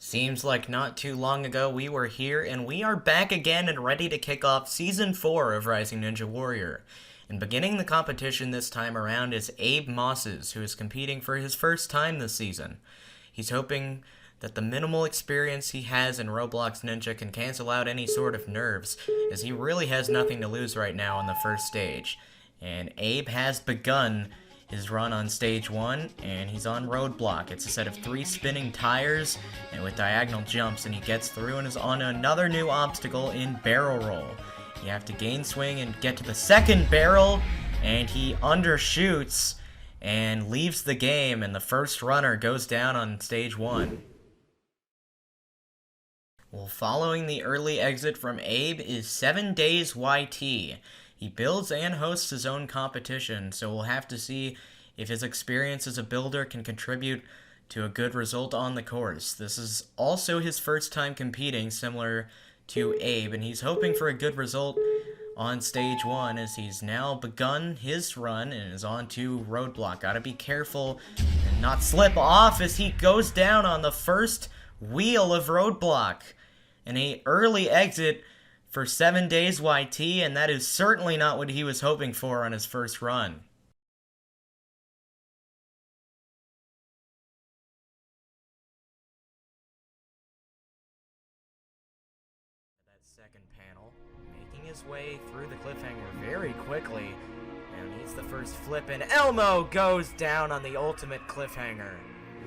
Seems like not too long ago we were here, and we are back again and ready to kick off Season 4 of Rising Ninja Warrior. And beginning the competition this time around is Abe Mosses, who is competing for his first time this season. He's hoping that the minimal experience he has in Roblox Ninja can cancel out any sort of nerves, as he really has nothing to lose right now on the first stage. And Abe has begun his run on stage 1, and he's on Roadblock. It's a set of 3 spinning tires and with diagonal jumps, and he gets through and is on another new obstacle in barrel roll. You have to gain swing and get to the second barrel, and he undershoots and leaves the game, and the first runner goes down on stage 1. Well, following the early exit from Abe is 7 Days YT. He builds and hosts his own competition, so we'll have to see if his experience as a builder can contribute to a good result on the course. This is also his first time competing, similar to Abe, and he's hoping for a good result on stage 1 as he's now begun his run and is on to Roadblock. Gotta be careful and not slip off as he goes down on the first wheel of Roadblock. And an early exit for 7 Days YT, and that is certainly not what he was hoping for on his first run. That second panel, making his way through the cliffhanger very quickly, and he's the first flip, and Elmo goes down on the ultimate cliffhanger.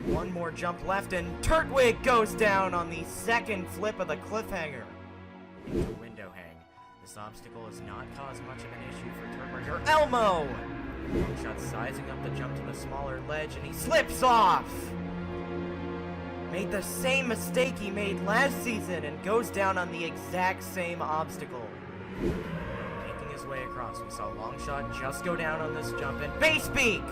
One more jump left, and Turtwig goes down on the second flip of the cliffhanger. Into window hang. This obstacle has not caused much of an issue for Turbine Twist. Elmo! Longshot sizing up the jump to the smaller ledge, and he slips off! Made the same mistake he made last season and goes down on the exact same obstacle. Making his way across, we saw Longshot just go down on this jump, and Base Beak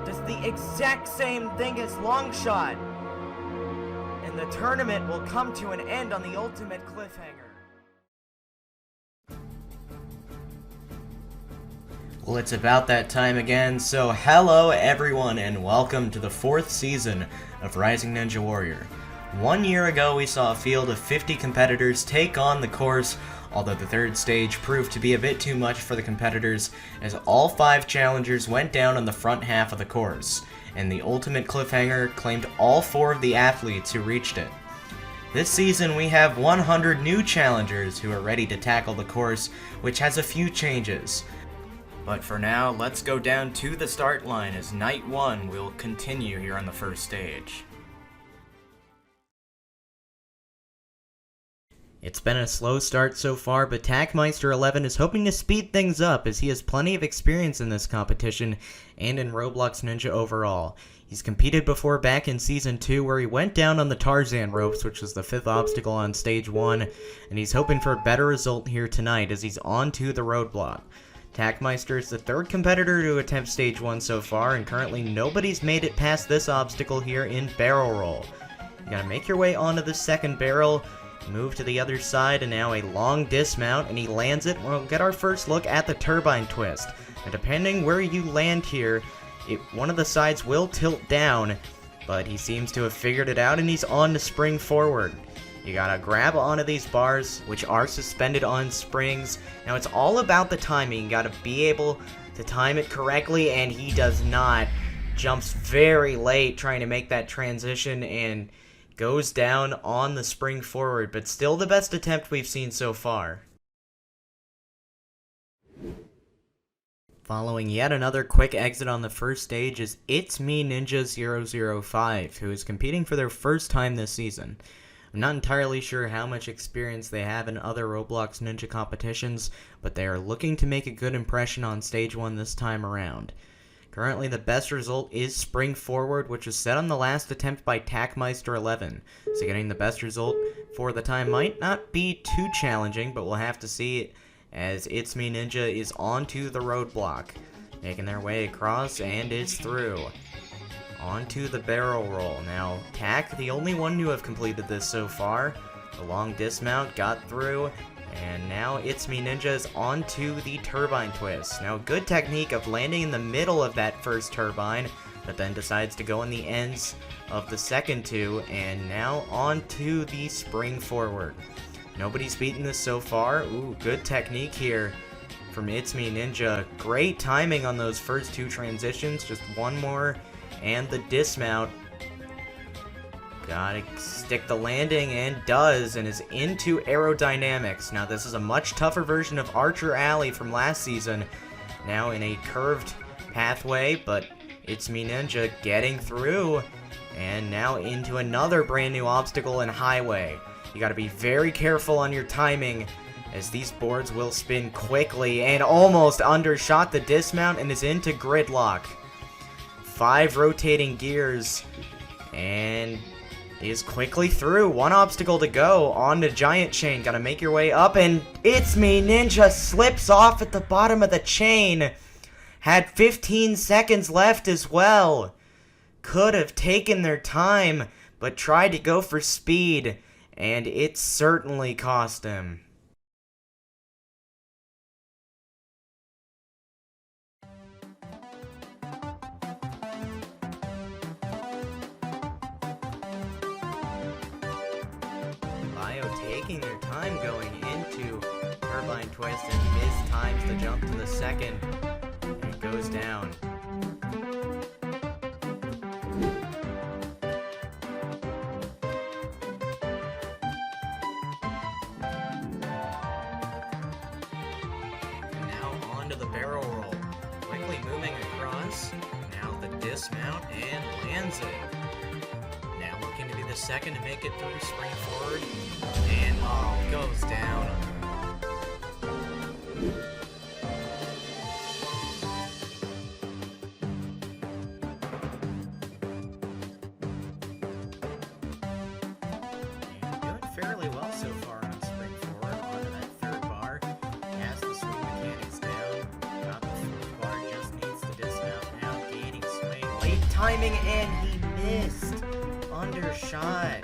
does the exact same thing as Longshot. And the tournament will come to an end on the ultimate cliffhanger. Well, it's about that time again, so hello everyone and welcome to the 4th season of Rising Ninja Warrior. 1 year ago we saw a field of 50 competitors take on the course, although the 3rd stage proved to be a bit too much for the competitors as all 5 challengers went down on the front half of the course, and the ultimate cliffhanger claimed all 4 of the athletes who reached it. This season we have 100 new challengers who are ready to tackle the course, which has a few changes. But for now, let's go down to the start line as Night 1 will continue here on the first stage. It's been a slow start so far, but Tackmeister11 is hoping to speed things up as he has plenty of experience in this competition and in Roblox Ninja overall. He's competed before back in Season 2 where he went down on the Tarzan ropes, which was the 5th obstacle on Stage 1, and he's hoping for a better result here tonight as he's on to the Roadblock. Tackmeister is the 3rd competitor to attempt Stage 1 so far, and currently nobody's made it past this obstacle here in Barrel Roll. You gotta make your way onto the second barrel, move to the other side, and now a long dismount, and he lands it. We'll get our first look at the Turbine Twist. And depending where you land here, one of the sides will tilt down, but he seems to have figured it out, and he's on to spring forward. You gotta grab onto these bars, which are suspended on springs. Now it's all about the timing. You gotta be able to time it correctly, and he does not. Jumps very late trying to make that transition and goes down on the spring forward, but still the best attempt we've seen so far. Following yet another quick exit on the first stage is It's Me Ninja 005, who is competing for their first time this season. I'm not entirely sure how much experience they have in other Roblox Ninja competitions, but they are looking to make a good impression on stage 1 this time around. Currently, the best result is Spring Forward, which was set on the last attempt by Tackmeister11. So getting the best result for the time might not be too challenging, but we'll have to see as It's Me Ninja is onto the Roadblock, making their way across and is through. Onto the barrel roll. Now, Tack, the only one to have completed this so far. The long dismount got through, and now It's Me Ninja is onto the Turbine Twist. Now, good technique of landing in the middle of that first turbine, but then decides to go in the ends of the second two, and now on to the spring forward. Nobody's beaten this so far. Ooh, good technique here from It's Me Ninja. Great timing on those first two transitions. Just one more, and the dismount. Gotta stick the landing, and does, and is into aerodynamics. Now this is a much tougher version of Archer Alley from last season. Now in a curved pathway, but It's Me Ninja getting through, and now into another brand new obstacle and highway. You gotta be very careful on your timing, as these boards will spin quickly, and almost undershot the dismount and is into gridlock. 5 rotating gears, and is quickly through. One obstacle to go on the giant chain. Gotta make your way up, and It's Me Ninja slips off at the bottom of the chain. Had 15 seconds left as well. Could have taken their time, but tried to go for speed, and it certainly cost him. Taking their time going into Turbine Twist, and mistimes the jump to the second, and it goes down. And now onto the barrel roll. Quickly moving across. Now the dismount, and lands it. Now looking to be the second to make it through, spring forward, and goes down. Doing fairly well so far on spring forward, onto that third bar. Has the swing mechanics down. Got the fourth bar, just needs the dismount now. Gaining swing. Late timing, and he missed. Undershot.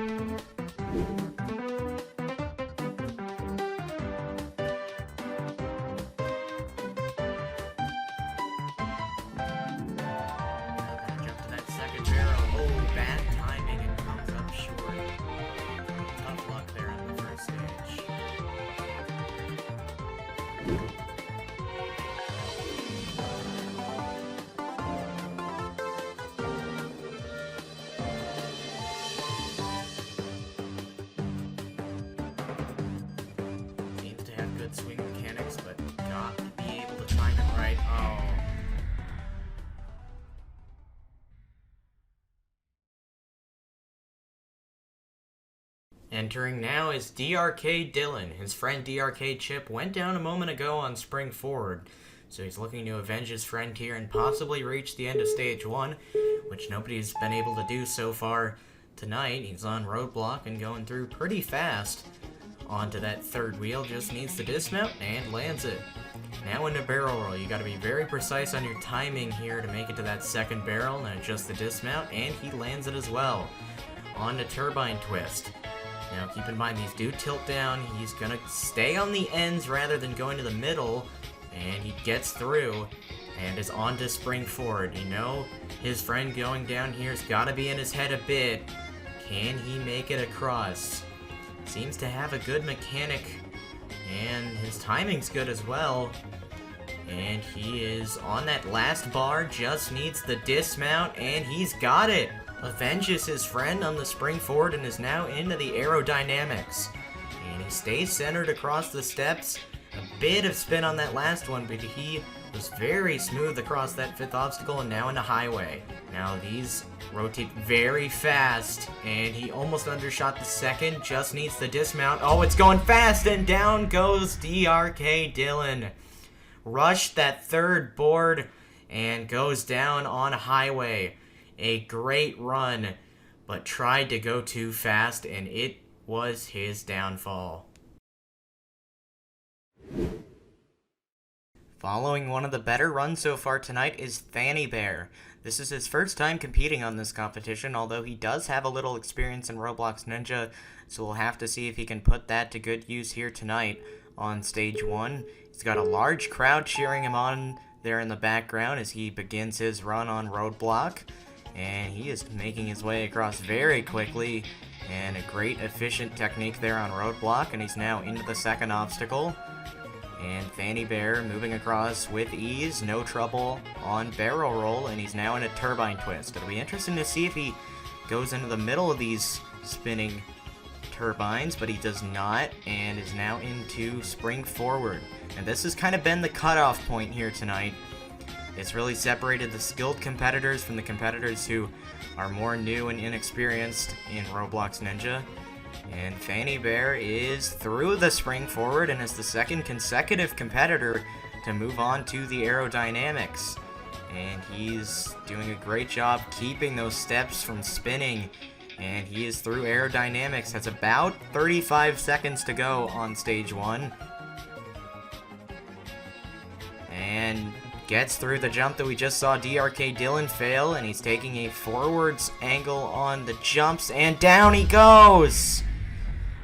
Swing mechanics, but got to be able to time it right. Oh. Entering now is DRK Dylan. His friend DRK Chip went down a moment ago on spring forward, so he's looking to avenge his friend here and possibly reach the end of stage 1, which nobody's been able to do so far tonight. He's on Roadblock and going through pretty fast. Onto that third wheel, just needs the dismount and lands it. Now into barrel roll. You gotta be very precise on your timing here to make it to that second barrel and adjust the dismount, and he lands it as well. On to Turbine Twist. Now keep in mind these do tilt down. He's gonna stay on the ends rather than going to the middle, and he gets through and is on to spring forward. You know, his friend going down here's gotta be in his head a bit. Can he make it across? Seems to have a good mechanic, and his timing's good as well. And he is on that last bar, just needs the dismount, and he's got it. Avenges his friend on the spring forward and is now into the aerodynamics. And he stays centered across the steps. A bit of spin on that last one, but he was very smooth across that fifth obstacle and now into highway. Now these rotate very fast, and he almost undershot the second, just needs the dismount. Oh, it's going fast, and down goes DRK Dylan. Rushed that third board and goes down on highway. A great run, but tried to go too fast, and it was his downfall. Following one of the better runs so far tonight is Fanny Bear. This is his first time competing on this competition, although he does have a little experience in Roblox Ninja, so we'll have to see if he can put that to good use here tonight on stage 1. He's got a large crowd cheering him on there in the background as he begins his run on Roadblock. And he is making his way across very quickly, and a great efficient technique there on Roadblock, and he's now into the second obstacle. And Fanny Bear moving across with ease, no trouble on Barrel Roll, and he's now in a Turbine Twist. It'll be interesting to see if he goes into the middle of these spinning turbines, but he does not, and is now into Spring Forward. And this has kind of been the cutoff point here tonight. It's really separated the skilled competitors from the competitors who are more new and inexperienced in Roblox Ninja. And Fanny Bear is through the Spring Forward and is the second consecutive competitor to move on to the aerodynamics. And he's doing a great job keeping those steps from spinning. And he is through aerodynamics. Has about 35 seconds to go on stage 1. And gets through the jump that we just saw DRK Dylan fail, and he's taking a forwards angle on the jumps, and down he goes!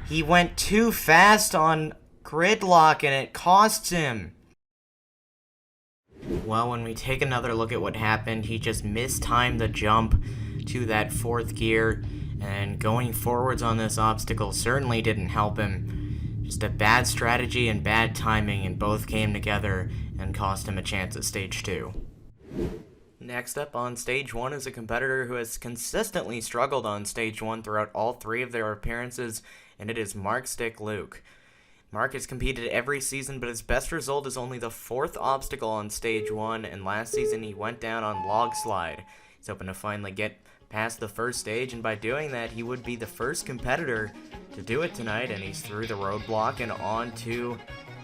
He went too fast on gridlock, and it costs him. Well, when we take another look at what happened, he just mistimed the jump to that 4th gear, and going forwards on this obstacle certainly didn't help him. Just a bad strategy and bad timing, and both came together and cost him a chance at stage 2. Next up on stage 1 is a competitor who has consistently struggled on stage 1 throughout all 3 of their appearances, and it is Mark Stick Luke. Mark has competed every season, but his best result is only the 4th obstacle on stage 1, and last season he went down on Log Slide. He's hoping to finally get past the first stage, and by doing that, he would be the first competitor to do it tonight, and he's through the roadblock and on to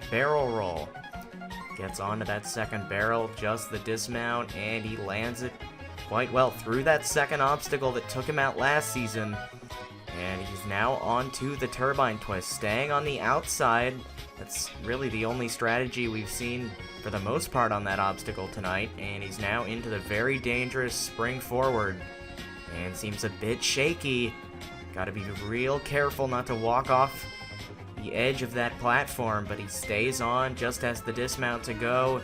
Barrel Roll. Gets onto that second barrel, just the dismount, and he lands it quite well through that second obstacle that took him out last season. And he's now on to the Turbine Twist, staying on the outside. That's really the only strategy we've seen for the most part on that obstacle tonight, and he's now into the very dangerous Spring Forward. And seems a bit shaky. Gotta be real careful not to walk off the edge of that platform, but he stays on just as the dismount to go,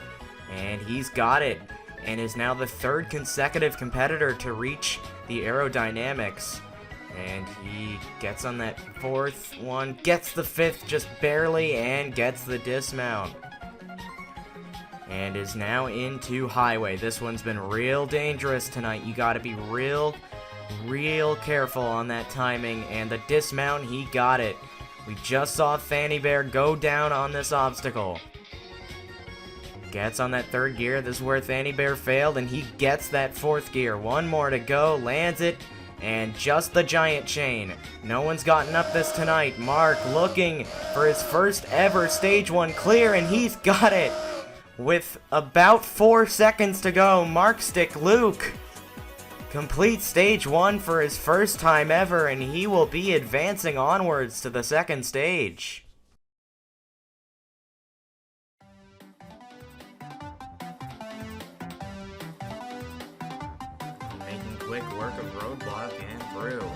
and he's got it, and is now the 3rd consecutive competitor to reach the aerodynamics. And he gets on that 4th one, gets the 5th just barely, and gets the dismount. And is now into Highway. This one's been real dangerous tonight. You gotta be real careful on that timing, and the dismount, he got it. We just saw Fanny Bear go down on this obstacle. Gets on that 3rd gear. This is where Fanny Bear failed, and he gets that 4th gear. One more to go, lands it, and just the giant chain. No one's gotten up this tonight. Mark looking for his first ever stage 1 clear, and he's got it. With about 4 seconds to go, Mark Stick Luke completes stage 1 for his first time ever, and he will be advancing onwards to the 2nd stage. Making quick work of Roadblock and through.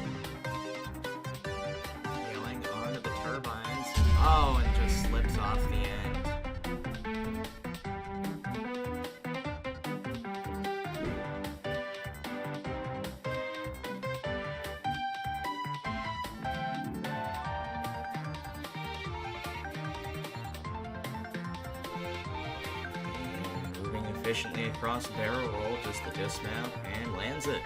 Healing onto the turbines. Oh, and just slips off the end. Efficiently across Barrel Roll, just the dismount, and lands it.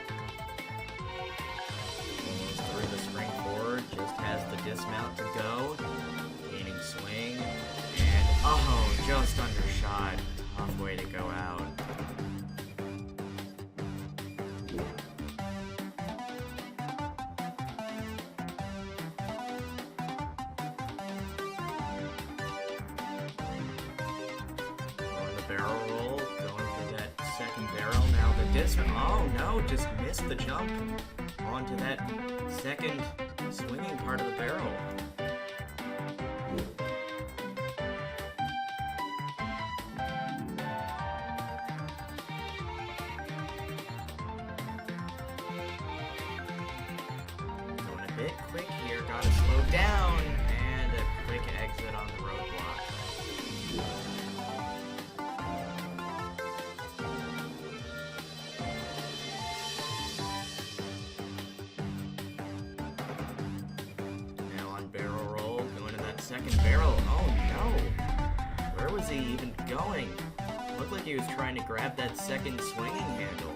Goes through the Spring Forward, just has the dismount to go. Gaining swing, and oh, just undershot. Tough way to go out. Barrel roll, going through that second barrel. Now the dismount. Oh no, just missed the jump onto that second swinging part of the barrel. Going a bit quick here, gotta slow down, and a quick exit on the roadblock. second barrel. Oh no! Where was he even going? Looked like he was trying to grab that second swinging handle.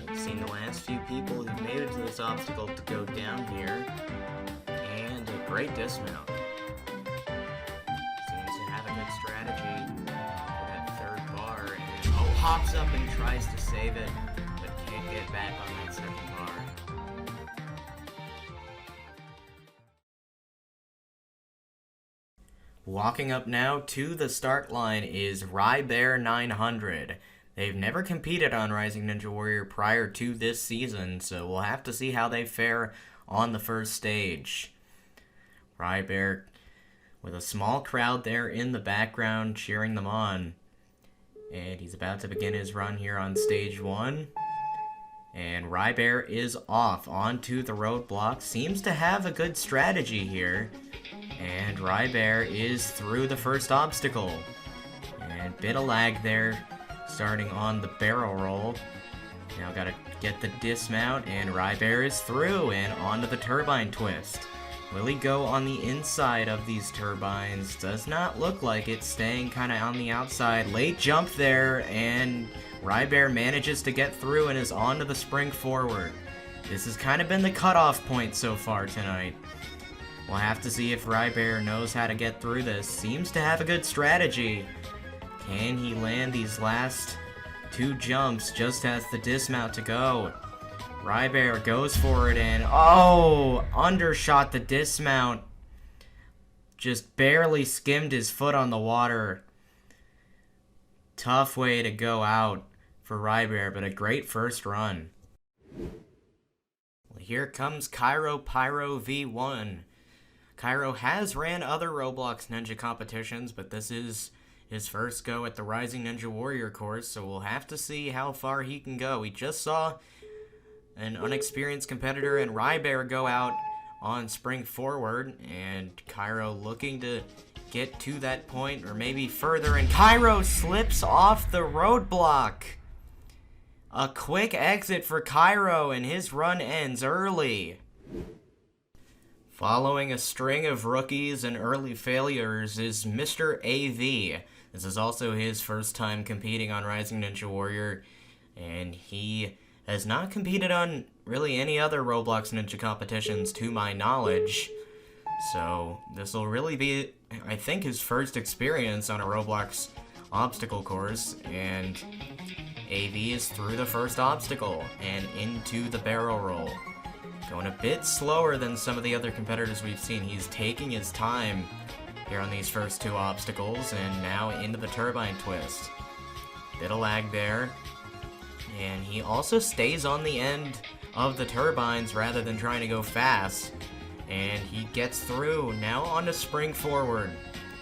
We've seen the last few people who made it to this obstacle to go down here. And a great dismount. Seems to have a good strategy for that third bar. And hops up and tries to save it, but can't get back on that second bar. Walking up now to the start line is Rybear 900. They've never competed on Rising Ninja Warrior prior to this season, so we'll have to see how they fare on the first stage. Rybear with a small crowd there in the background cheering them on. And he's about to begin his run here on stage 1. And Rybear is off onto the roadblock. Seems to have a good strategy here. And Rybear is through the first obstacle. And bit of lag there, starting on the barrel roll. Now gotta get the dismount, and Rybear is through and onto the Turbine Twist. Will he go on the inside of these turbines? Does not look like it, staying kind of on the outside. Late jump there, and Rybear manages to get through and is onto the spring forward. This has kind of been the cutoff point so far tonight. We'll have to see if Rybear knows how to get through this. Seems to have a good strategy. Can he land these last two jumps just as the dismount to go? Rybear goes for it and, oh, undershot the dismount. Just barely skimmed his foot on the water. Tough way to go out for Rybear, but a great first run. Well, here comes Cairo Pyro V1. Cairo has ran other Roblox Ninja competitions, but this is his first go at the Rising Ninja Warrior course, so we'll have to see how far he can go. We just saw an unexperienced competitor and Rybear go out on spring forward, and Cairo looking to get to that point or maybe further, and Cairo slips off the roadblock. A quick exit for Cairo, and his run ends early. Following a string of rookies and early failures is Mr. AV. This is also his first time competing on Rising Ninja Warrior, and he has not competed on really any other Roblox Ninja competitions to my knowledge. So this will really be, I think, his first experience on a Roblox obstacle course, and AV is through the first obstacle and into the barrel roll. Going a bit slower than some of the other competitors we've seen. He's taking his time here on these first two obstacles, and now into the Turbine Twist. Bit of lag there. And he also stays on the end of the turbines rather than trying to go fast. And he gets through. Now on to spring forward.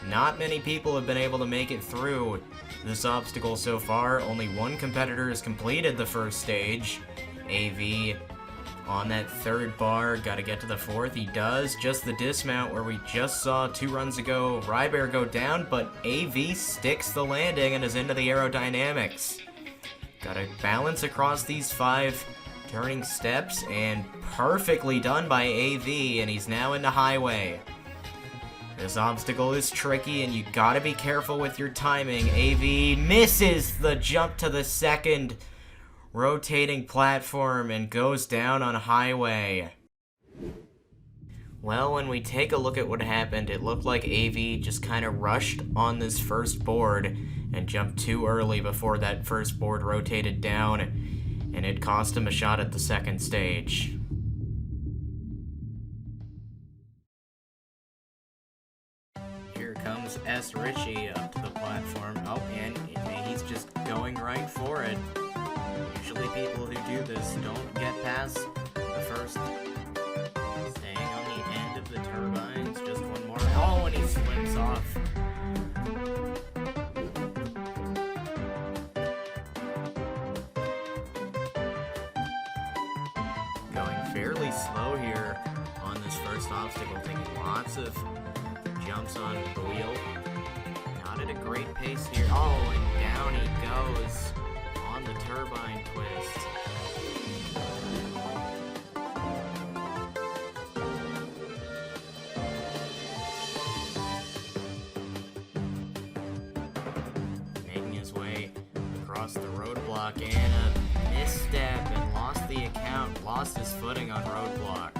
Not many people have been able to make it through this obstacle so far. Only one competitor has completed the first stage. AV on that third bar, gotta get to the fourth. He does. Just the dismount where we just saw 2 runs ago Rybear go down, but AV sticks the landing and is into the aerodynamics. Gotta balance across these 5 turning steps, and perfectly done by AV, and he's now into highway. This obstacle is tricky, and you gotta be careful with your timing. AV misses the jump to the second rotating platform and goes down on highway. Well, when we take a look at what happened, it looked like AV just kind of rushed on this first board and jumped too early before that first board rotated down, and it cost him a shot at the second stage. Here comes S. Richie up to the platform. Oh, and he's just going right for it. Usually people who do this don't get past the first. Staying on the end of the turbines, just one more. Oh, and he slips off. Going fairly slow here on this first obstacle, taking lots of jumps on the wheel. Not at a great pace here. Oh, and down he goes on the Turbine Twist. lost the roadblock and a misstep and lost the account, lost his footing on roadblock.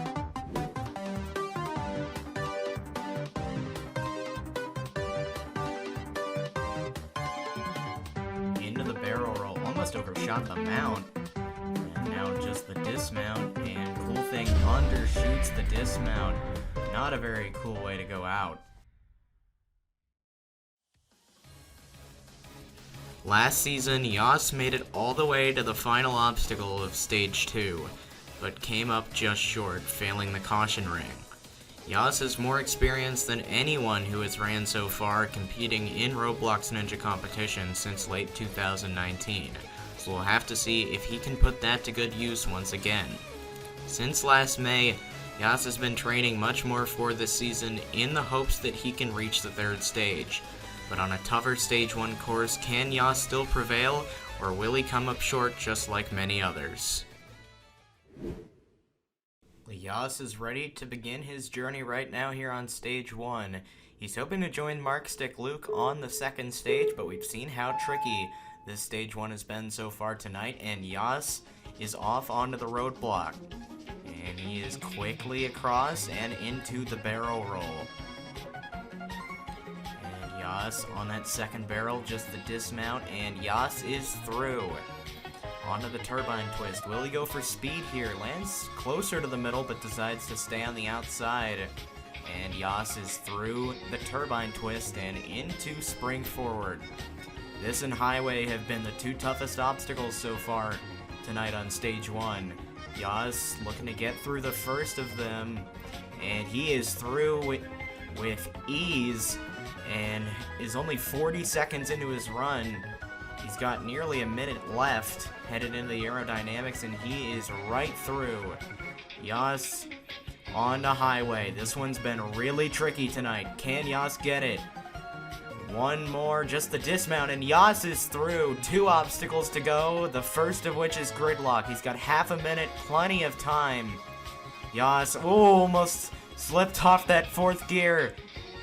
Into the barrel roll, almost overshot the mount. And now just the dismount, and Cool Thing undershoots the dismount. Not a very cool way to go out. Last season, Yas made it all the way to the final obstacle of Stage 2, but came up just short, failing the caution ring. Yas has more experience than anyone who has ran so far competing in Roblox Ninja competition since late 2019, so we'll have to see if he can put that to good use once again. Since last May, Yas has been training much more for this season in the hopes that he can reach the third stage. But on a tougher Stage 1 course, can Yas still prevail, or will he come up short just like many others? Yas is ready to begin his journey right now here on Stage 1. He's hoping to join Markstick Luke on the second stage, but we've seen how tricky this Stage 1 has been so far tonight, and Yas is off onto the roadblock. And he is quickly across and into the barrel roll. Yas on that second barrel, just the dismount, and Yas is through. Onto the Turbine Twist. Will he go for speed here? Lands closer to the middle, but decides to stay on the outside. And Yas is through the Turbine Twist and into Spring Forward. This and Highway have been the two toughest obstacles so far tonight on Stage 1. Yas looking to get through the first of them, and he is through with ease. And is only 40 seconds into his run. He's got nearly a minute left, headed into the aerodynamics, and he is right through. Yas on the Highway. This one's been really tricky tonight. Can Yas get it? One more, just the dismount, and Yas is through. Two obstacles to go, the first of which is Gridlock. He's got half a minute, plenty of time. Yas, almost slipped off that fourth gear.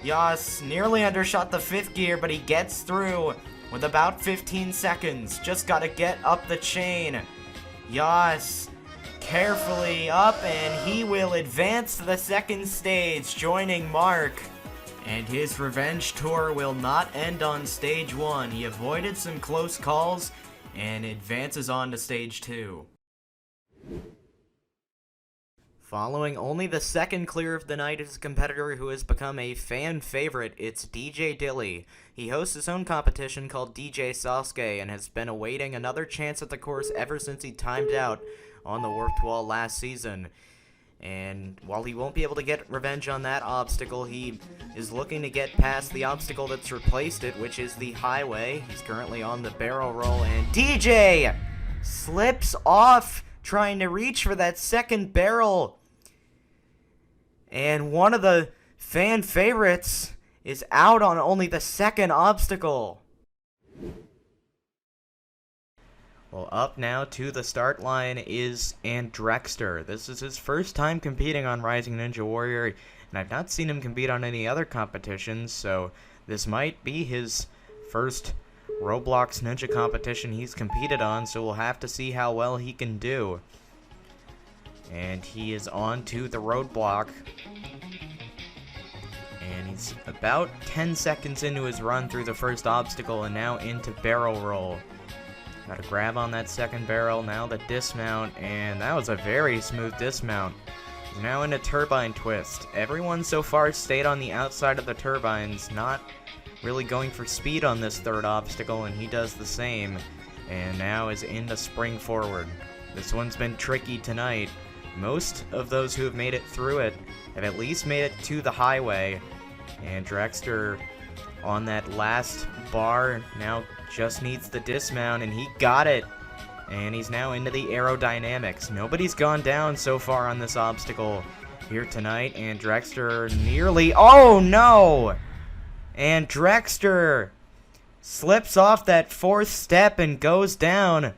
Yas nearly undershot the fifth gear, but he gets through with about 15 seconds. Just gotta get up the chain. Yas carefully up, and he will advance to the second stage, joining Mark. And his revenge tour will not end on Stage 1. He avoided some close calls and advances on to Stage 2. Following only the second clear of the night is a competitor who has become a fan favorite. It's DJ Dilly. He hosts his own competition called DJ SASUKE and has been awaiting another chance at the course ever since he timed out on the warped wall last season. And while he won't be able to get revenge on that obstacle, he is looking to get past the obstacle that's replaced it, which is the Highway. He's currently on the barrel roll, and DJ slips off trying to reach for that second barrel. And one of the fan favorites is out on only the second obstacle. Well, up now to the start line is Andrexter. This is his first time competing on Rising Ninja Warrior, and I've not seen him compete on any other competitions, so this might be his first Roblox Ninja competition he's competed on, so we'll have to see how well he can do. And he is on to the roadblock. And he's about 10 seconds into his run through the first obstacle and now into barrel roll. Got to grab on that second barrel, now the dismount, and that was a very smooth dismount. He's now into Turbine Twist. Everyone so far stayed on the outside of the turbines, not really going for speed on this third obstacle, and he does the same. And now is into Spring Forward. This one's been tricky tonight. Most of those who have made it through it have at least made it to the Highway. And Drexter on that last bar now just needs the dismount, and he got it. And he's now into the aerodynamics. Nobody's gone down so far on this obstacle here tonight, and Drexter nearly... Oh no! And Drexter slips off that fourth step and goes down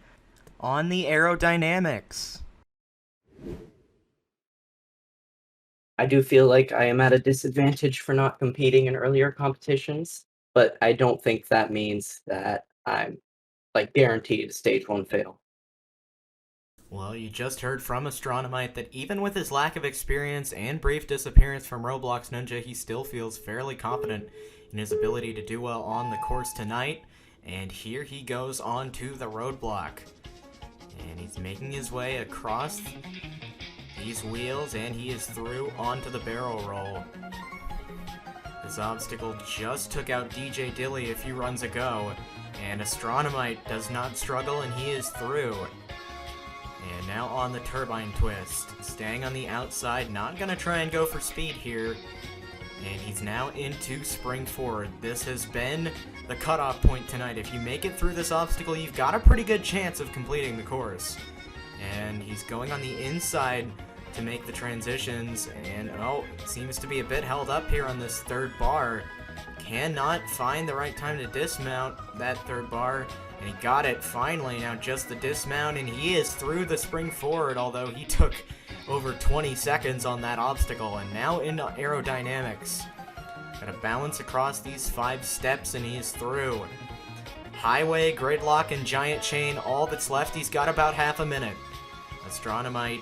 on the aerodynamics. I do feel like I am at a disadvantage for not competing in earlier competitions, but I don't think that means that I'm like guaranteed stage 1 fail. Well, you just heard from Astronomite that even with his lack of experience and brief disappearance from Roblox Ninja, he still feels fairly confident in his ability to do well on the course tonight. And here he goes on to the roadblock. And he's making his way across these wheels, and he is through onto the barrel roll. This obstacle just took out DJ Dilly a few runs ago, and Astronomite does not struggle, and he is through. And now on the Turbine Twist, staying on the outside, not gonna try and go for speed here. And he's now into spring forward. This has been the cutoff point tonight. If you make it through this obstacle, you've got a pretty good chance of completing the course. And he's going on the inside to make the transitions, and seems to be a bit held up here on this third bar. Cannot find the right time to dismount that third bar, and he got it finally. Now just the dismount, and he is through the spring forward, although he took over 20 seconds on that obstacle. And now into aerodynamics. Gotta balance across these 5 steps, and he's through. Highway, gridlock, and giant chain, all that's left. He's got about half a minute. Astronomite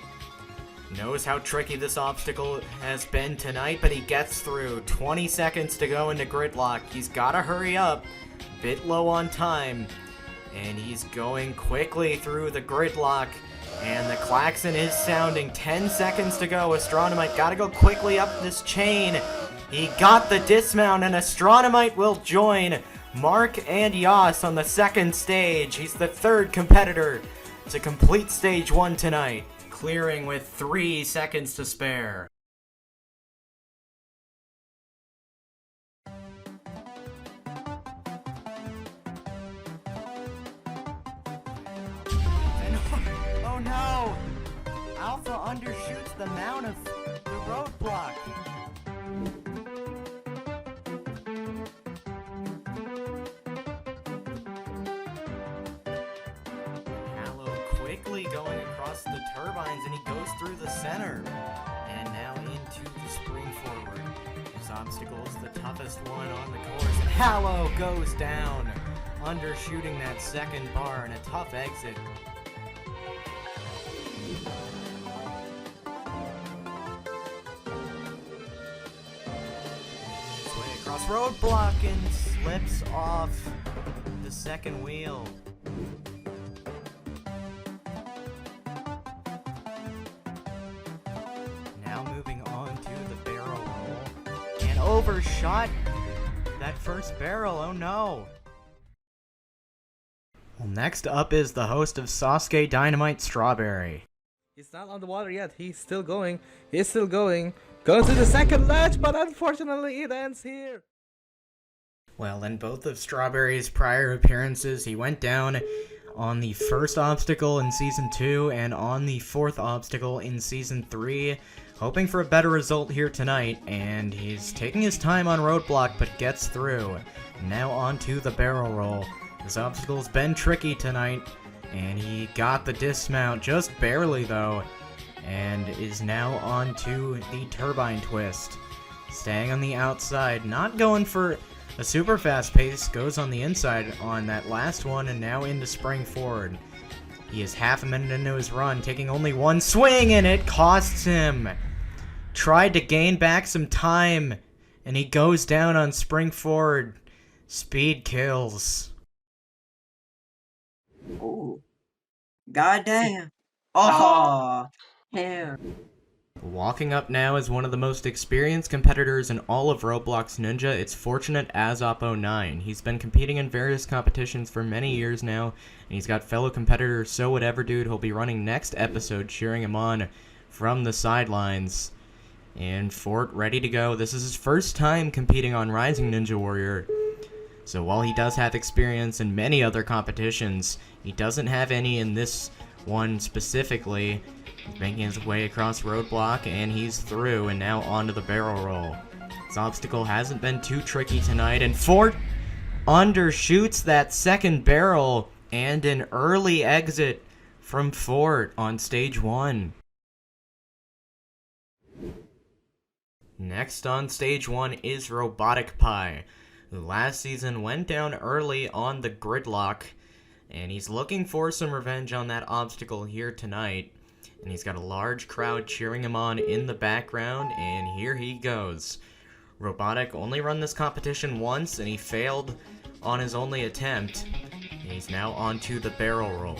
knows how tricky this obstacle has been tonight, but he gets through. 20 seconds to go into gridlock. He's gotta hurry up. Bit low on time. And he's going quickly through the gridlock. And the klaxon is sounding. 10 seconds to go. Astronomite gotta go quickly up this chain. He got the dismount, and Astronomite will join Mark and Yas on the second stage. He's the third competitor to complete stage 1 tonight, clearing with 3 seconds to spare. And, oh no! Alpha undershoots the mount of the roadblock. Quickly going across the turbines, and he goes through the center. And now into the spring forward. This obstacle is the toughest one on the course. And Hallow goes down, undershooting that second bar, and a tough exit. His way across roadblock and slips off the second wheel. Overshot that first barrel, oh no. Well, next up is the host of SASUKE, Dynamite, Strawberry. He's not on the water yet. He's still going. He's still going. Going to the second ledge, but unfortunately it ends here. Well, in both of Strawberry's prior appearances, he went down on the first obstacle in Season 2 and on the fourth obstacle in Season 3. Hoping for a better result here tonight, and he's taking his time on roadblock but gets through. Now onto the barrel roll. This obstacle's been tricky tonight, and he got the dismount just barely though, and is now onto the Turbine Twist. Staying on the outside, not going for a super fast pace, goes on the inside on that last one, and now into spring forward. He is half a minute into his run, taking only one swing, and it costs him. Tried to gain back some time, and he goes down on spring forward. Speed kills. Oh, goddamn! Oh, hell! Walking up now is one of the most experienced competitors in all of Roblox Ninja. It's Fortunate Azop09. He's been competing in various competitions for many years now, and he's got fellow competitor So Whatever Dude who'll be running next episode, cheering him on from the sidelines. And Fort ready to go. This is his first time competing on Rising Ninja Warrior. So while he does have experience in many other competitions, he doesn't have any in this one specifically. He's making his way across roadblock, and he's through, and now onto the barrel roll. This obstacle hasn't been too tricky tonight, and Fort undershoots that second barrel, and an early exit from Fort on stage 1. Next on stage 1 is Robotic Pie, who last season went down early on the gridlock, And he's looking for some revenge on that obstacle here tonight. And he's got a large crowd cheering him on in the background, and here he goes. Robotic only run this competition once, and he failed on his only attempt. He's now onto the barrel roll.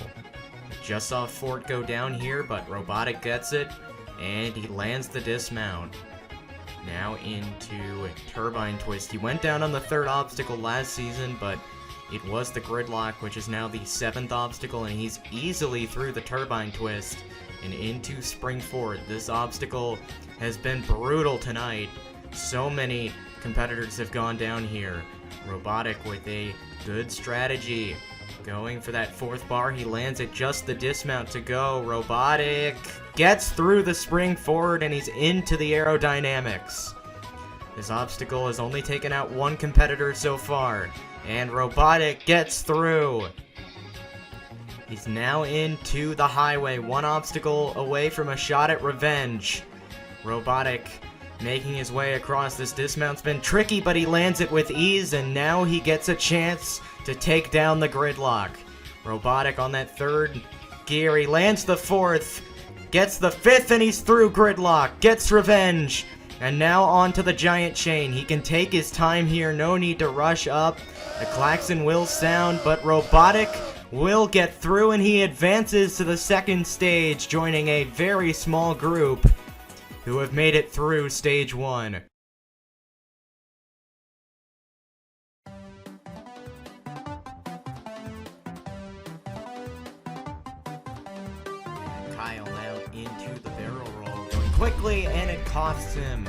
Just saw Fort go down here, but Robotic gets it, and he lands the dismount. Now into Turbine Twist. He went down on the 3rd obstacle last season, but it was the Gridlock, which is now the 7th obstacle, and he's easily through the Turbine Twist and into Spring Forward. This obstacle has been brutal tonight. So many competitors have gone down here. Robotic with a good strategy. Going for that 4th bar, he lands at just the dismount to go. Robotic gets through the Spring Forward and he's into the aerodynamics. This obstacle has only taken out 1 competitor so far, and Robotic gets through. He's now into the highway, 1 obstacle away from a shot at revenge. Robotic making his way across. This dismount's been tricky, but he lands it with ease, and now he gets a chance to take down the Gridlock. Robotic on that 3rd gear. He lands the 4th, gets the 5th, and he's through Gridlock. Gets revenge. And now onto the giant chain. He can take his time here. No need to rush up. The klaxon will sound, but Robotic will get through, and he advances to the 2nd stage, joining a very small group who have made it through stage 1. Kyle now into the barrel roll, going quickly, and it costs him.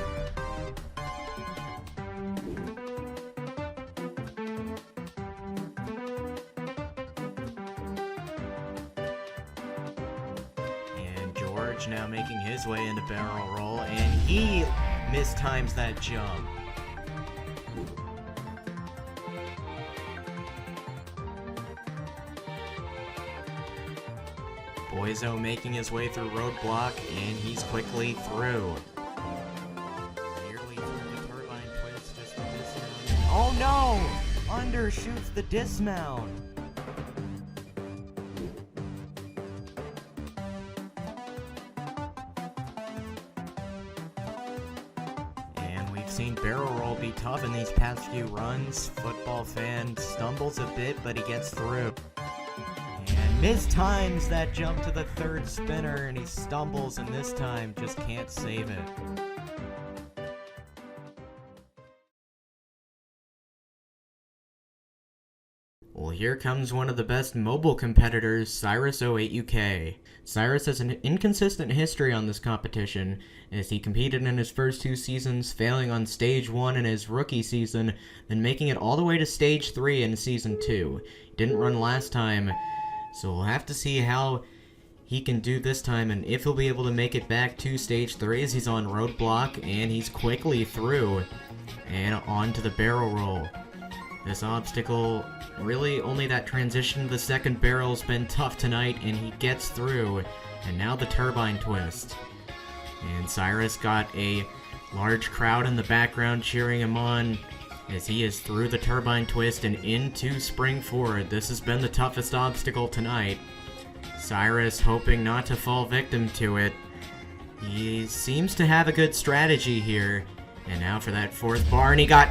Now making his way into barrel roll, and he mistimes that jump. Boizo making his way through Roadblock, and he's quickly through. Nearly through the Turbine Twist, just the dismount. Oh no! Undershoots the dismount. Seen barrel roll be tough in these past few runs. Football fan stumbles a bit, but he gets through. And mistimes that jump to the 3rd spinner, and he stumbles, and this time just can't save it. Well, here comes one of the best mobile competitors, Cyrus08UK. Cyrus has an inconsistent history on this competition, as he competed in his first 2 seasons, failing on stage 1 in his rookie season, then making it all the way to stage 3 in season 2. He didn't run last time, so we'll have to see how he can do this time, and if he'll be able to make it back to stage 3, as he's on Roadblock, and he's quickly through, and onto the barrel roll. This obstacle, really only that transition to the 2nd barrel's been tough tonight, and he gets through. And now the Turbine Twist. And Cyrus got a large crowd in the background cheering him on as he is through the Turbine Twist and into Spring Forward. This has been the toughest obstacle tonight. Cyrus hoping not to fall victim to it. He seems to have a good strategy here. And now for that 4th bar, and he got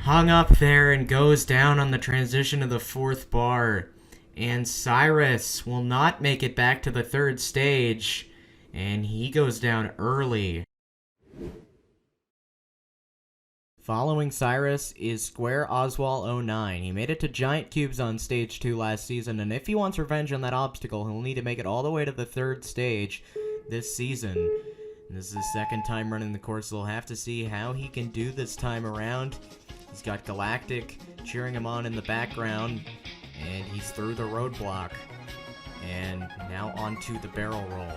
hung up there and goes down on the transition of the 4th bar. And Cyrus will not make it back to the 3rd stage, and he goes down early. Following Cyrus is Square Oswald09. He made it to Giant Cubes on stage 2 last season, and if he wants revenge on that obstacle, he'll need to make it all the way to the 3rd stage this season. This is his 2nd time running the course, so we'll have to see how he can do this time around. He's got Galactic cheering him on in the background, and he's through the Roadblock. And now onto the barrel roll.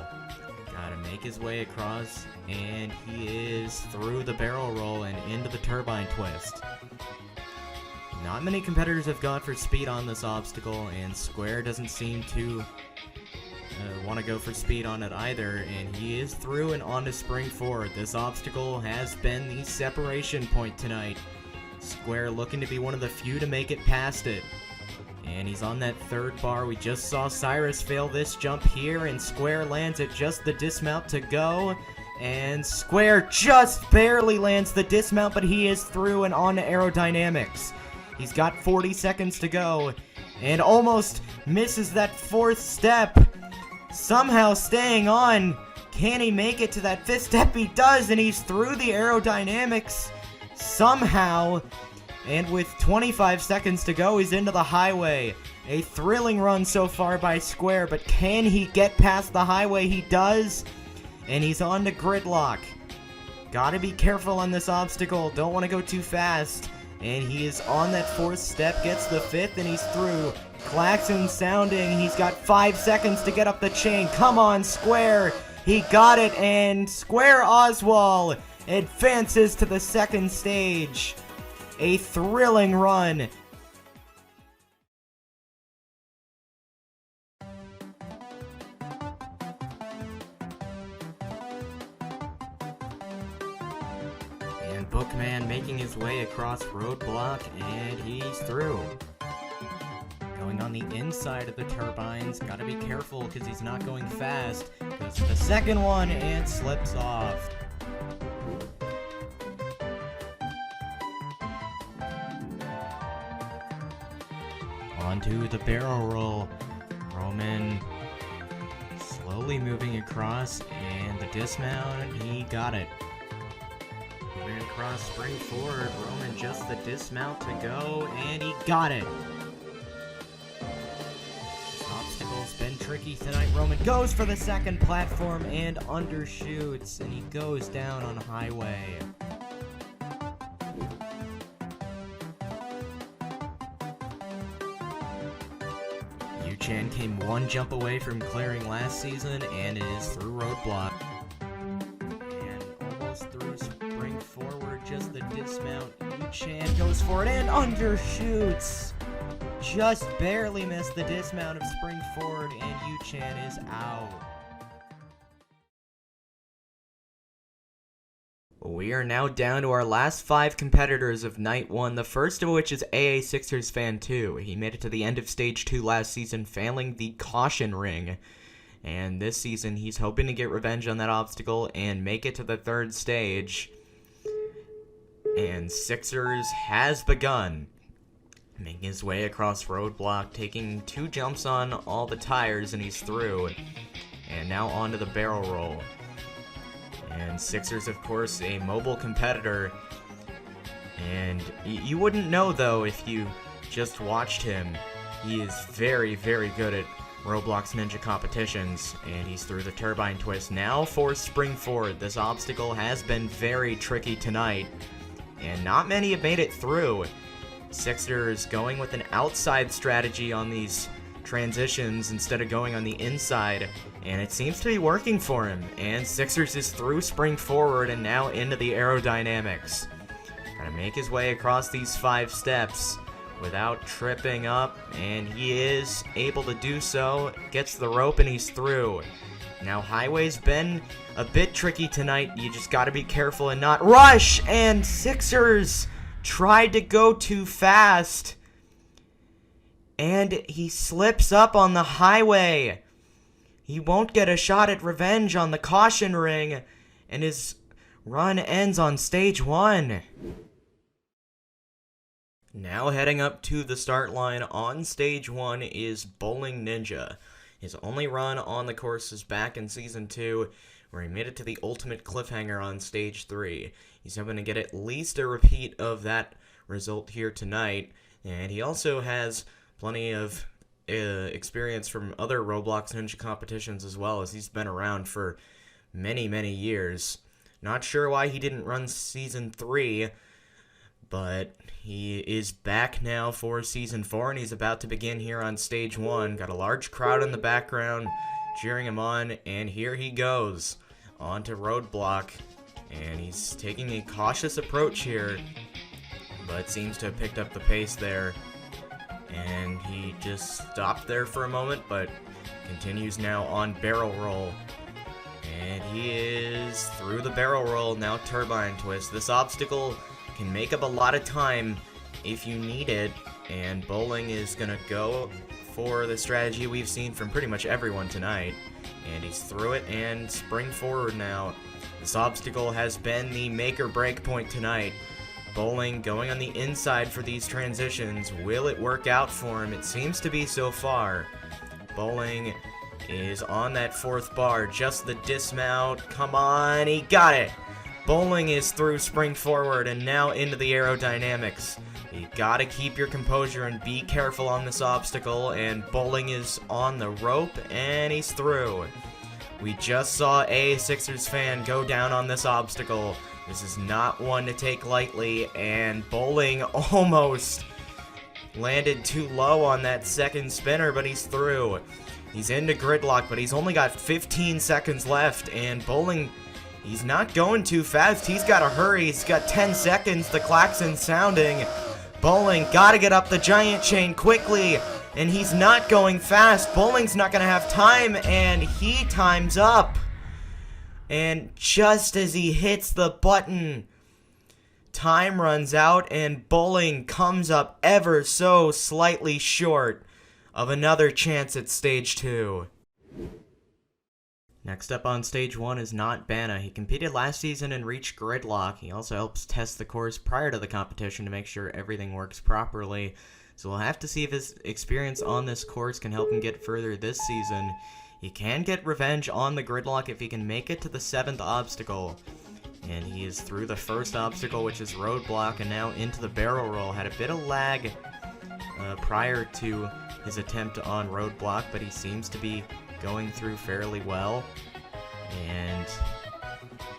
Gotta make his way across, and he is through the barrel roll and into the Turbine Twist. Not many competitors have gone for speed on this obstacle, and Square doesn't seem to want to go for speed on it either, and he is through and onto Spring Forward. This obstacle has been the separation point tonight. Square looking to be one of the few to make it past it. And he's on that third bar. We just saw Cyrus fail this jump here, and Square lands at just the dismount to go. And Square just barely lands the dismount, but he is through and on to aerodynamics. He's got 40 seconds to go, and almost misses that fourth step. Somehow staying on. Can he make it to that fifth step? He does, and he's through the aerodynamics somehow. And with 25 seconds to go, he's into the highway. A thrilling run so far by Square, but can he get past the highway? He does, and he's on to gridlock. Gotta be careful on this obstacle. Don't want to go too fast. And he is on that fourth step, gets the fifth, and he's through. Klaxon sounding. He's got 5 seconds to get up the chain. Come on, Square. He got it, and Square Oswald advances to the second stage. A thrilling run. And Bookman making his way across Roadblock, and he's through. Going on the inside of the turbines. Gotta be careful because he's not going fast. Goes to the second one and slips off. Onto the barrel roll. Roman slowly moving across, and the dismount, he got it. Moving across, spring forward. Roman just the dismount to go, and he got it. This obstacle's been tricky tonight. Roman goes for the second platform and undershoots, and he goes down on highway. Chan came one jump away from clearing last season and is through Roadblock. And almost through spring forward, just the dismount. Chan goes for it and undershoots. Just barely missed the dismount of spring forward, and Chan is out. We are now down to our last 5 competitors of Night 1, the first of which is AA Sixers Fan 2. He made it to the end of Stage 2 last season, failing the caution ring. And this season, he's hoping to get revenge on that obstacle and make it to the third stage. And Sixers has begun, making his way across Roadblock, taking 2 jumps on all the tires, and he's through. And now onto the barrel roll. And Sixers, of course, a mobile competitor. And you wouldn't know, though, if you just watched him. He is very, very good at Roblox Ninja competitions. And he's through the Turbine Twist. Now for spring forward. This obstacle has been very tricky tonight, and not many have made it through. Sixers going with an outside strategy on these transitions instead of going on the inside, and it seems to be working for him. And Sixers is through spring forward and now into the aerodynamics. Gotta make his way across these 5 steps without tripping up, and he is able to do so. Gets the rope and he's through. Now highway's been a bit tricky tonight. You just gotta be careful and not rush, and Sixers tried to go too fast, and he slips up on the highway. He won't get a shot at revenge on the caution ring, and his run ends on stage 1. Now heading up to the start line on stage 1 is Bowling Ninja. His only run on the course is back in Season 2, where he made it to the ultimate cliffhanger on stage 3. He's hoping to get at least a repeat of that result here tonight, and he also has plenty of experience from other Roblox Ninja competitions as well, as he's been around for many, many years. Not sure why he didn't run Season 3, but he is back now for Season 4, and he's about to begin here on Stage 1. Got a large crowd in the background cheering him on, and here he goes onto Roadblock, and he's taking a cautious approach here, but seems to have picked up the pace there. And he just stopped there for a moment, but continues now on barrel roll. And he is through the barrel roll, now Turbine Twist. This obstacle can make up a lot of time if you need it, And Bowling is gonna go for the strategy we've seen from pretty much everyone tonight. And he's through it and spring forward now. This obstacle has been the make or break point tonight. Bowling going on the inside for these transitions. Will it work out for him? It seems to be so far. Bowling is on that fourth bar. Just the dismount. Come on, he got it! Bowling is through spring forward and now into the aerodynamics. You gotta keep your composure and be careful on this obstacle, and Bowling is on the rope and he's through. We just saw a Sixers fan go down on this obstacle. This is not one to take lightly, and Bowling almost landed too low on that second spinner, but he's through. He's into gridlock, but he's only got 15 seconds left, and Bowling, he's not going too fast. He's got to hurry. He's got 10 seconds. The klaxon's sounding. Bowling gotta get up the giant chain quickly, and he's not going fast. Bowling's not gonna have time, and he times up. And just as he hits the button, time runs out, and Bowling comes up ever so slightly short of another chance at stage 2. Next up on stage 1 is Not Bana. He competed last season and reached gridlock. He also helps test the course prior to the competition to make sure everything works properly. So we'll have to see if his experience on this course can help him get further this season. He can get revenge on the gridlock if he can make it to the 7th obstacle. And he is through the first obstacle, which is Roadblock, and now into the barrel roll. Had a bit of lag prior to his attempt on Roadblock, but he seems to be going through fairly well. And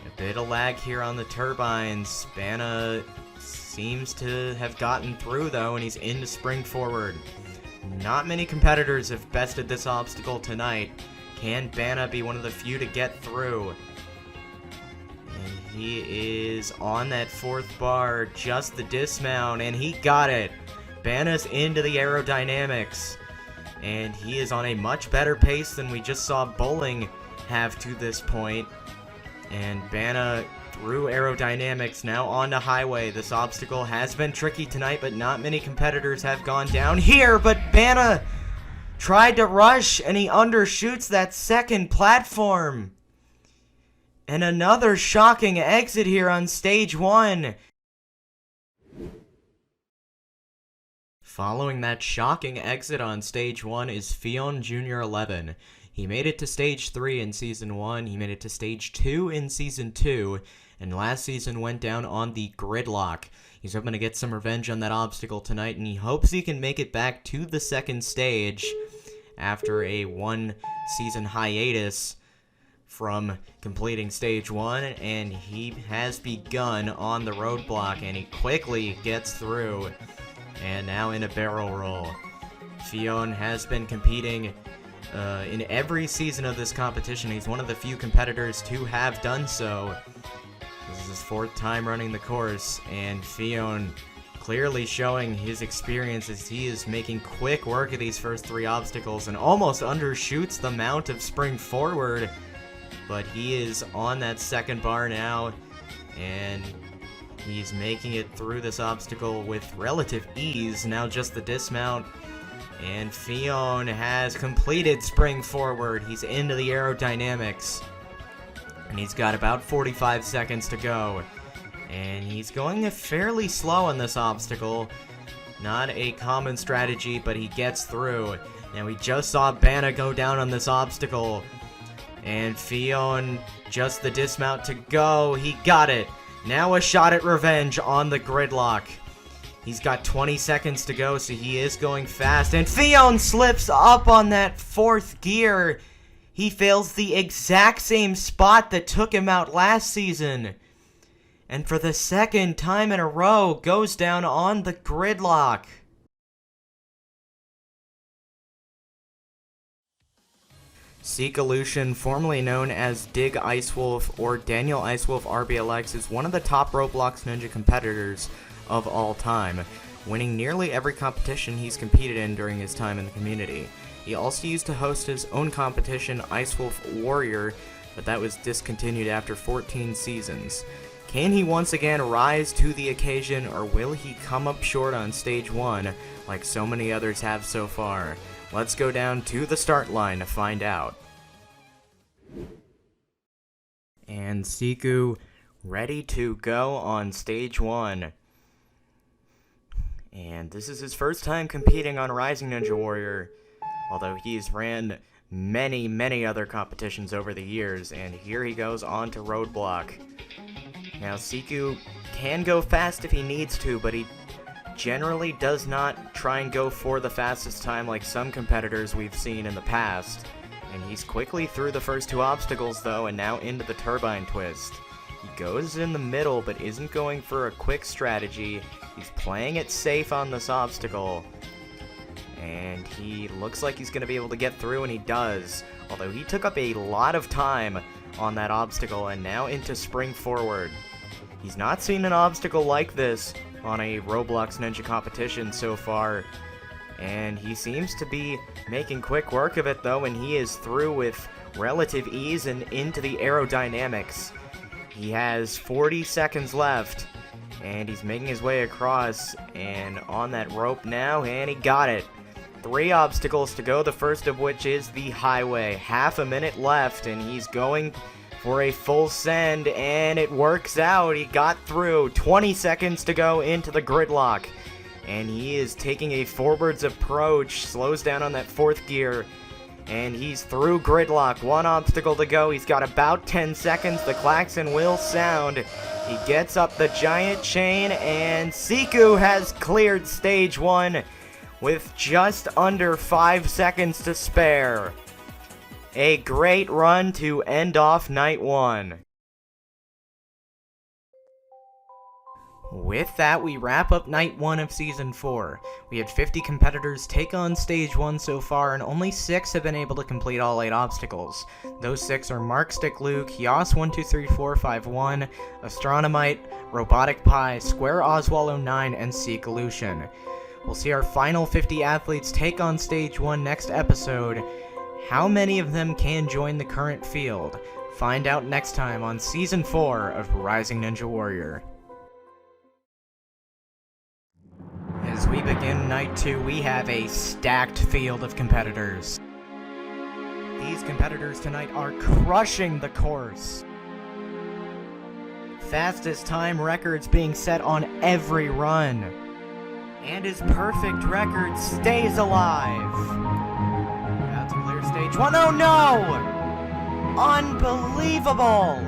a bit of lag here on the turbines. Bana seems to have gotten through though, and he's into spring forward. Not many competitors have bested this obstacle tonight. Can Bana be one of the few to get through? And he is on that 4th bar, just the dismount, and he got it. Bana's into the aerodynamics. And he is on a much better pace than we just saw Bowling have to this point. And Bana through aerodynamics, now on to highway. This obstacle has been tricky tonight, but not many competitors have gone down here. But Bana tried to rush, and he undershoots that second platform. And another shocking exit here on stage 1. Following that shocking exit on stage 1 is Fion Junior 11. He made it to stage 3 in season 1, he made it to stage 2 in season 2, and last season went down on the gridlock. He's hoping to get some revenge on that obstacle tonight, and he hopes he can make it back to the 2nd stage after a 1-season hiatus from completing stage 1, and he has begun on the roadblock, and he quickly gets through. And now in a barrel roll. Fion has been competing in every season of this competition. He's one of the few competitors to have done so. This is his 4th time running the course, and Fion clearly showing his experience as he is making quick work of these first 3 obstacles and almost undershoots the mount of spring forward. But he is on that 2nd bar now, and he's making it through this obstacle with relative ease. Now just the dismount. And Fion has completed spring forward. He's into the aerodynamics. And he's got about 45 seconds to go. And he's going fairly slow on this obstacle. Not a common strategy, but he gets through. Now we just saw Bana go down on this obstacle. And Fion, just the dismount to go. He got it. Now a shot at revenge on the gridlock. He's got 20 seconds to go, so he is going fast. And Fion slips up on that 4th gear. He fails the exact same spot that took him out last season. And for the 2nd time in a row, goes down on the gridlock. SASUKE, formerly known as Dig Icewolf or Daniel Icewolf RBLX, is one of the top Roblox Ninja competitors of all time, winning nearly every competition he's competed in during his time in the community. He also used to host his own competition, Icewolf Warrior, but that was discontinued after 14 seasons. Can he once again rise to the occasion, or will he come up short on stage 1 like so many others have so far? Let's go down to the start line to find out. And SASUKE ready to go on stage 1. And this is his first time competing on Rising Ninja Warrior, although he's ran many other competitions over the years, and here he goes on to Roadblock. Now SASUKE can go fast if he needs to, but he generally does not try and go for the fastest time like some competitors we've seen in the past. And he's quickly through the first 2 obstacles though, and now into the Turbine Twist. He goes in the middle but isn't going for a quick strategy. He's playing it safe on this obstacle. And he looks like he's going to be able to get through, and he does. Although he took up a lot of time on that obstacle, and now into Spring Forward. He's not seen an obstacle like this on a Roblox Ninja competition so far. And he seems to be making quick work of it though, and he is through with relative ease and into the aerodynamics. He has 40 seconds left, and he's making his way across and on that rope now, and he got it. 3 obstacles to go, the first of which is the highway. Half a minute left, and he's going for a full send, and it works out. He got through. 20 seconds to go into the gridlock, and he is taking a forwards approach, slows down on that 4th gear, and he's through gridlock. 1 obstacle to go. He's got about 10 seconds. The klaxon will sound. He gets up the giant chain, and SASUKE has cleared stage 1 with just under 5 seconds to spare. A great run to end off night 1. With that, we wrap up night 1 of season 4. We had 50 competitors take on stage 1 so far, and only 6 have been able to complete all 8 obstacles. Those 6 are Markstick Luke, Yas123451, Astronomite, Robotic Pie, Square Oswaldo 9, and Seek Lucian. We'll see our final 50 athletes take on stage 1 next episode. How many of them can join the current field? Find out next time on season 4 of Rising Ninja Warrior. As we begin night 2, we have a stacked field of competitors. These competitors tonight are crushing the course. Fastest time records being set on every run. And his perfect record stays alive. About to clear stage 1. Oh no! Unbelievable!